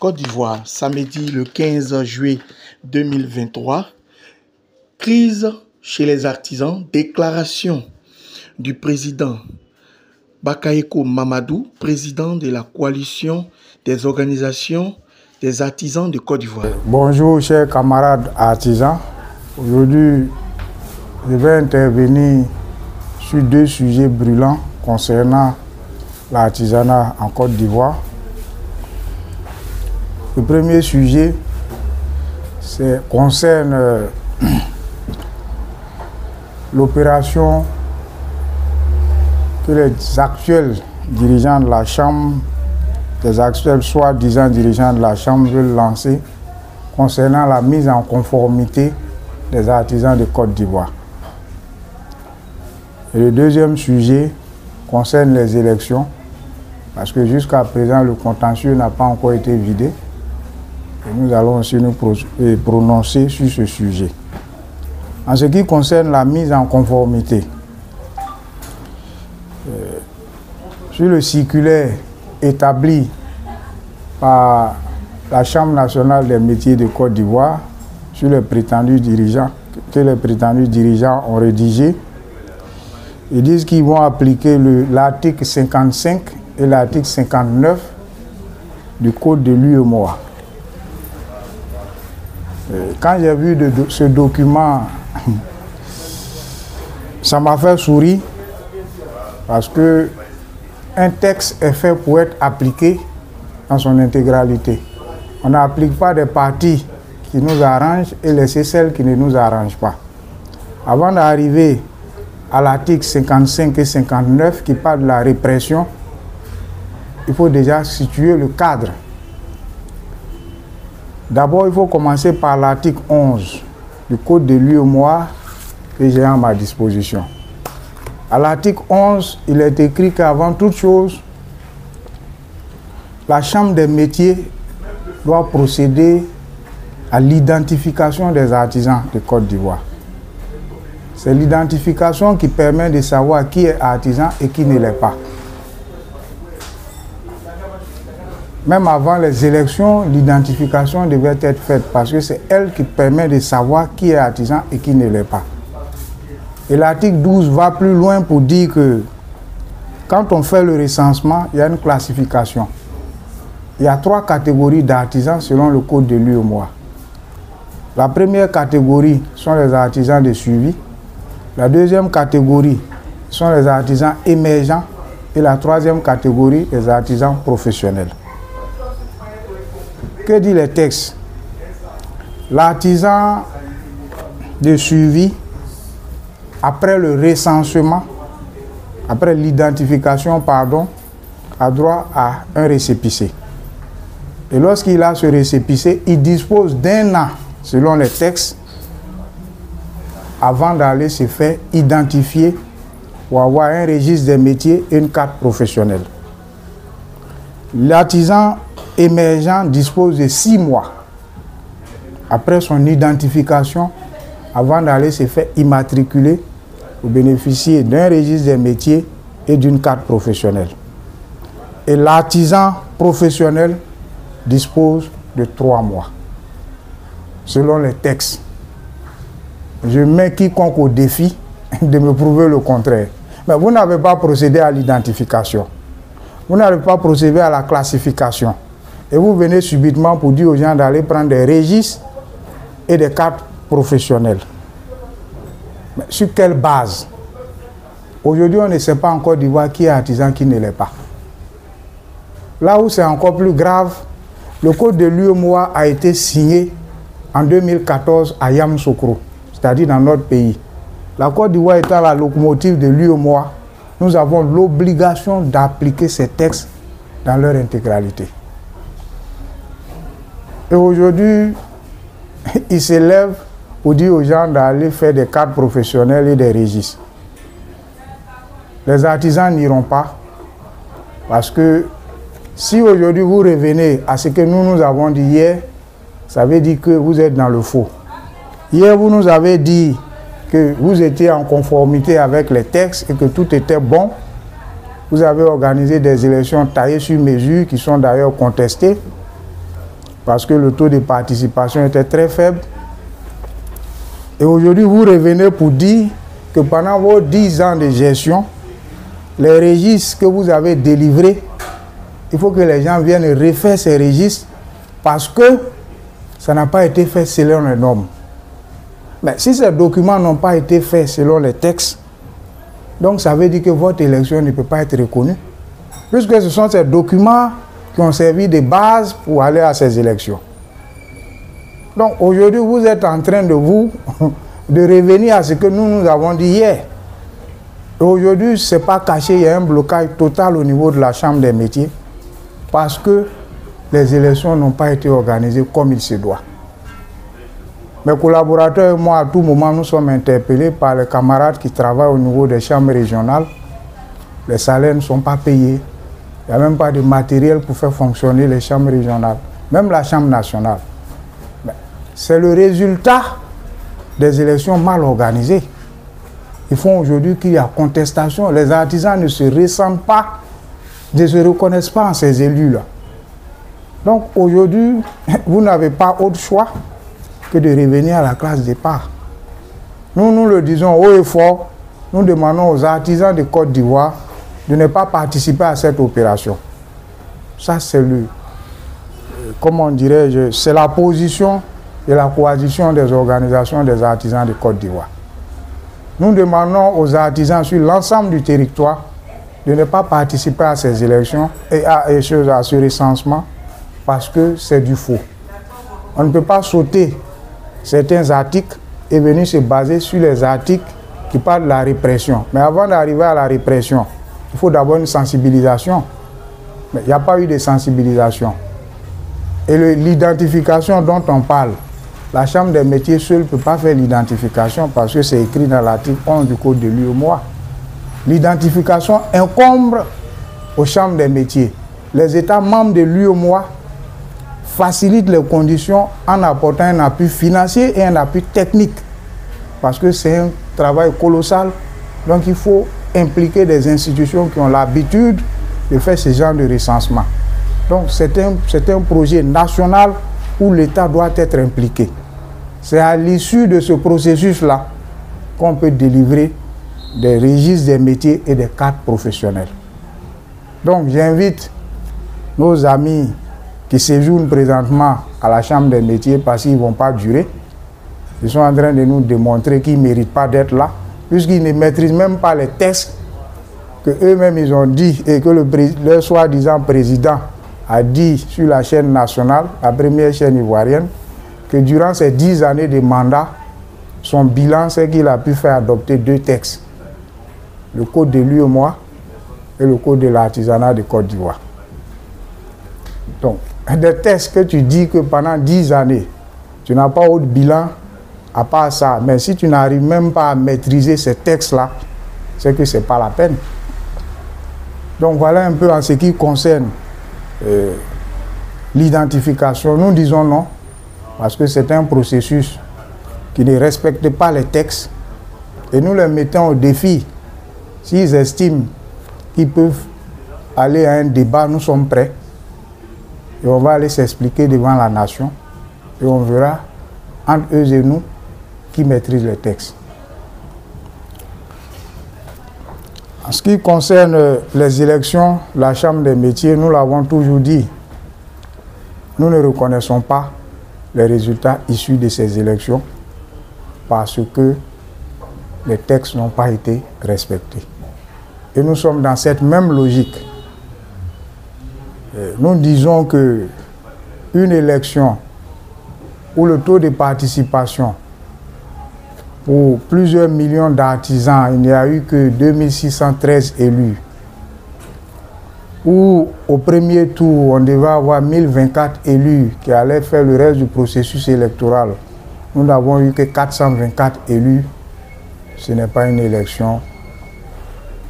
Côte d'Ivoire, samedi le 15 juillet 2023. Crise chez les artisans. Déclaration du président Bakayoko Mamadou, président de la coalition des organisations des artisans de Côte d'Ivoire. Bonjour chers camarades artisans. Aujourd'hui, je vais intervenir sur deux sujets brûlants concernant l'artisanat en Côte d'Ivoire. Le premier sujet concerne l'opération que les actuels dirigeants de la Chambre, les actuels soi-disant dirigeants de la Chambre veulent lancer concernant la mise en conformité des artisans de Côte d'Ivoire. Et le deuxième sujet concerne les élections, parce que jusqu'à présent, le contentieux n'a pas encore été vidé. Et nous allons aussi nous prononcer sur ce sujet. En ce qui concerne la mise en conformité, sur le circulaire établi par la Chambre nationale des métiers de Côte d'Ivoire, sur les prétendus dirigeants, que les prétendus dirigeants ont rédigé, ils disent qu'ils vont appliquer l'article 55 et l'article 59 du Code de l'UEMOA. Quand j'ai vu ce document, ça m'a fait sourire parce que un texte est fait pour être appliqué dans son intégralité. On n'applique pas des parties qui nous arrangent et laisser celles qui ne nous arrangent pas. Avant d'arriver à l'article 55 et 59 qui parle de la répression, il faut déjà situer le cadre. D'abord, il faut commencer par l'article 11 du Code de l'UEMOA que j'ai à ma disposition. À l'article 11, il est écrit qu'avant toute chose, la Chambre des métiers doit procéder à l'identification des artisans de Côte d'Ivoire. C'est l'identification qui permet de savoir qui est artisan et qui ne l'est pas. Même avant les élections, l'identification devait être faite parce que c'est elle qui permet de savoir qui est artisan et qui ne l'est pas. Et l'article 12 va plus loin pour dire que quand on fait le recensement, il y a une classification. Il y a 3 catégories d'artisans selon le code de l'UEMOA. La première catégorie sont les artisans de suivi. La deuxième catégorie sont les artisans émergents. Et la troisième catégorie, les artisans professionnels. Que dit le texte? L'artisan de suivi, après le recensement, après l'identification, a droit à un récépissé. Et lorsqu'il a ce récépissé, il dispose d'1 an, selon les textes, avant d'aller se faire identifier pour avoir un registre des métiers et une carte professionnelle. L'artisan émergent dispose de 6 mois après son identification avant d'aller se faire immatriculer pour bénéficier d'un registre des métiers et d'une carte professionnelle. Et l'artisan professionnel dispose de 3 mois selon les textes. Je mets quiconque au défi de me prouver le contraire. Mais vous n'avez pas procédé à l'identification. Vous n'avez pas procédé à la classification. Et vous venez subitement pour dire aux gens d'aller prendre des registres et des cartes professionnelles. Mais sur quelle base? Aujourd'hui, on ne sait pas encore d'Ivoire qui est artisan, qui ne l'est pas. Là où c'est encore plus grave, le code de l'UEMOA a été signé en 2014 à Yamoussoukro, c'est-à-dire dans notre pays. La Côte d'Ivoire étant la locomotive de l'UEMOA, nous avons l'obligation d'appliquer ces textes dans leur intégralité. Et aujourd'hui, ils se lèvent pour dire aux gens d'aller faire des cartes professionnelles et des registres. Les artisans n'iront pas parce que si aujourd'hui vous revenez à ce que nous avons dit hier, ça veut dire que vous êtes dans le faux. Hier, vous nous avez dit que vous étiez en conformité avec les textes et que tout était bon. Vous avez organisé des élections taillées sur mesure qui sont d'ailleurs contestées. parce que le taux de participation était très faible. Et aujourd'hui, vous revenez pour dire que pendant vos 10 ans de gestion, les registres que vous avez délivrés, il faut que les gens viennent refaire ces registres parce que ça n'a pas été fait selon les normes. Mais si ces documents n'ont pas été faits selon les textes, donc ça veut dire que votre élection ne peut pas être reconnue, puisque ce sont ces documents qui ont servi de base pour aller à ces élections. Donc aujourd'hui, vous êtes en train de revenir à ce que nous avons dit hier. Aujourd'hui, ce n'est pas caché, il y a un blocage total au niveau de la Chambre des métiers parce que les élections n'ont pas été organisées comme il se doit. Mes collaborateurs et moi, à tout moment, nous sommes interpellés par les camarades qui travaillent au niveau des chambres régionales. Les salaires ne sont pas payés. Il n'y a même pas de matériel pour faire fonctionner les chambres régionales, même la Chambre nationale. C'est le résultat des élections mal organisées. Ils font aujourd'hui qu'il y a contestation. Les artisans ne se ressentent pas, ne se reconnaissent pas en ces élus-là. Donc aujourd'hui, vous n'avez pas autre choix que de revenir à la classe départ. Nous le disons haut et fort, nous demandons aux artisans de Côte d'Ivoire de ne pas participer à cette opération. Ça, c'est comment dirais-je, c'est la position de la coalition des organisations des artisans de Côte d'Ivoire. Nous demandons aux artisans sur l'ensemble du territoire de ne pas participer à ces élections et à ce recensement parce que c'est du faux. On ne peut pas sauter certains articles et venir se baser sur les articles qui parlent de la répression. Mais avant d'arriver à la répression, il faut d'abord une sensibilisation. Mais il n'y a pas eu de sensibilisation. Et l'identification dont on parle, la Chambre des métiers seule ne peut pas faire l'identification parce que c'est écrit dans l'article 11 du Code de l'UEMOA. L'identification incombe aux chambres des métiers. Les États membres de l'UEMOA facilitent les conditions en apportant un appui financier et un appui technique. Parce que c'est un travail colossal. Donc il faut impliquer des institutions qui ont l'habitude de faire ce genre de recensement. Donc c'est un projet national où l'État doit être impliqué. C'est à l'issue de ce processus-là qu'on peut délivrer des registres des métiers et des cartes professionnelles. Donc j'invite nos amis qui séjournent présentement à la Chambre des métiers parce qu'ils ne vont pas durer. Ils sont en train de nous démontrer qu'ils ne méritent pas d'être là, puisqu'ils ne maîtrisent même pas les textes que eux-mêmes ils ont dit et que le soi-disant président a dit sur la chaîne nationale, la première chaîne ivoirienne, que durant ces 10 années de mandat, son bilan, c'est qu'il a pu faire adopter 2 textes. Le Code de l'UEMOA et le Code de l'artisanat de Côte d'Ivoire. Donc, des textes que tu dis que pendant 10 années, tu n'as pas autre bilan à part ça. Mais si tu n'arrives même pas à maîtriser ces textes-là, c'est que ce n'est pas la peine. Donc voilà un peu en ce qui concerne l'identification. Nous disons non, parce que c'est un processus qui ne respecte pas les textes. Et nous les mettons au défi. S'ils estiment qu'ils peuvent aller à un débat, nous sommes prêts. Et on va aller s'expliquer devant la nation. Et on verra, entre eux et nous, qui maîtrise les textes. En ce qui concerne les élections, la Chambre des métiers, nous l'avons toujours dit, nous ne reconnaissons pas les résultats issus de ces élections parce que les textes n'ont pas été respectés. Et nous sommes dans cette même logique. Nous disons que une élection où le taux de participation pour plusieurs millions d'artisans, il n'y a eu que 2613 élus, où au premier tour, on devait avoir 1024 élus qui allaient faire le reste du processus électoral. Nous n'avons eu que 424 élus. Ce n'est pas une élection.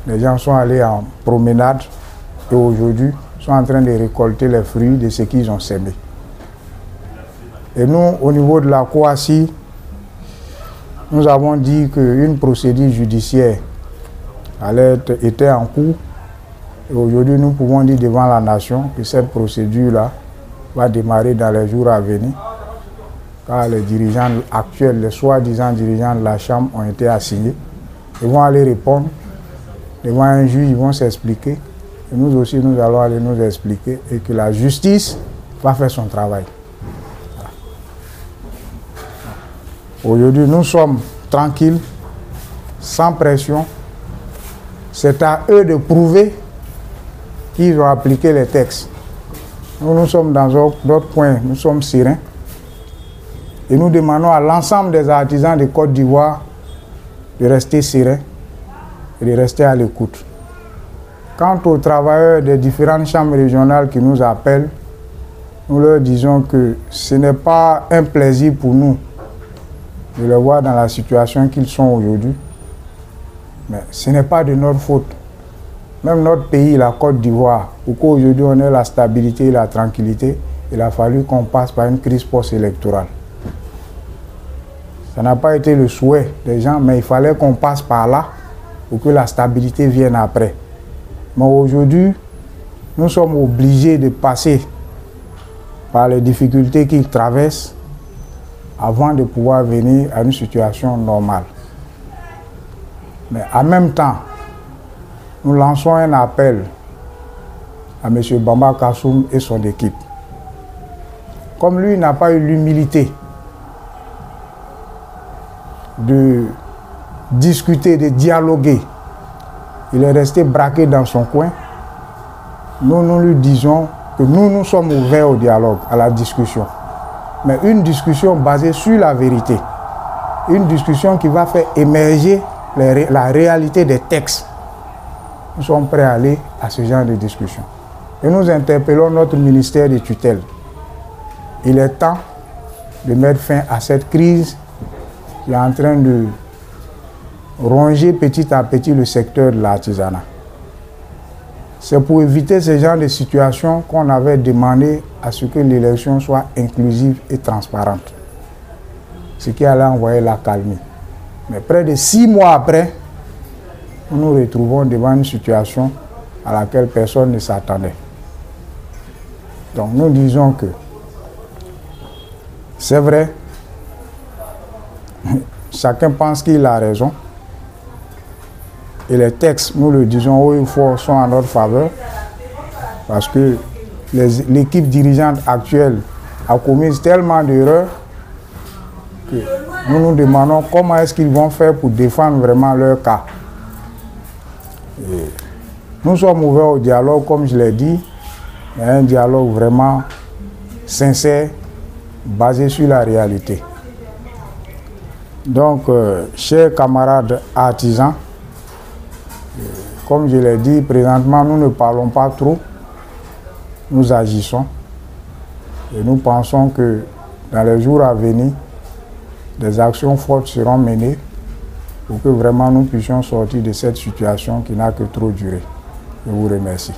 Les gens sont allés en promenade et aujourd'hui sont en train de récolter les fruits de ce qu'ils ont sémé. Et nous, au niveau de la COACI, nous avons dit qu'une procédure judiciaire était en cours. Et aujourd'hui, nous pouvons dire devant la nation que cette procédure-là va démarrer dans les jours à venir, car les dirigeants actuels, les soi-disant dirigeants de la Chambre ont été assignés. Ils vont aller répondre devant un juge, ils vont s'expliquer. Et nous aussi, nous allons aller nous expliquer et que la justice va faire son travail. Aujourd'hui, nous sommes tranquilles, sans pression. C'est à eux de prouver qu'ils ont appliqué les textes. Nous sommes dans d'autres points, nous sommes sereins. Et nous demandons à l'ensemble des artisans de Côte d'Ivoire de rester sereins et de rester à l'écoute. Quant aux travailleurs des différentes chambres régionales qui nous appellent, nous leur disons que ce n'est pas un plaisir pour nous de les voir dans la situation qu'ils sont aujourd'hui. Mais ce n'est pas de notre faute. Même notre pays, la Côte d'Ivoire, pour qu'aujourd'hui on ait la stabilité et la tranquillité, il a fallu qu'on passe par une crise post-électorale. Ça n'a pas été le souhait des gens, mais il fallait qu'on passe par là pour que la stabilité vienne après. Mais aujourd'hui, nous sommes obligés de passer par les difficultés qu'ils traversent avant de pouvoir venir à une situation normale. Mais en même temps, nous lançons un appel à M. Bamba Kassoum et son équipe. Comme lui n'a pas eu l'humilité de discuter, de dialoguer, il est resté braqué dans son coin, nous lui disons que nous sommes ouverts au dialogue, à la discussion. Mais une discussion basée sur la vérité. Une discussion qui va faire émerger la réalité des textes. Nous sommes prêts à aller à ce genre de discussion. Et nous interpellons notre ministère de tutelle. Il est temps de mettre fin à cette crise qui est en train de ronger petit à petit le secteur de l'artisanat. C'est pour éviter ce genre de situation qu'on avait demandé à ce que l'élection soit inclusive et transparente. Ce qui allait envoyer la calmie. Mais près de 6 mois après, nous nous retrouvons devant une situation à laquelle personne ne s'attendait. Donc nous disons que c'est vrai, chacun pense qu'il a raison. Et les textes, nous le disons haut et fort, sont en notre faveur. Parce que l'équipe dirigeante actuelle a commis tellement d'erreurs que nous nous demandons comment est-ce qu'ils vont faire pour défendre vraiment leur cas. Et nous sommes ouverts au dialogue, comme je l'ai dit, mais un dialogue vraiment sincère, basé sur la réalité. Donc, chers camarades artisans, comme je l'ai dit, présentement, nous ne parlons pas trop, nous agissons. Et nous pensons que dans les jours à venir, des actions fortes seront menées pour que vraiment nous puissions sortir de cette situation qui n'a que trop duré. Je vous remercie.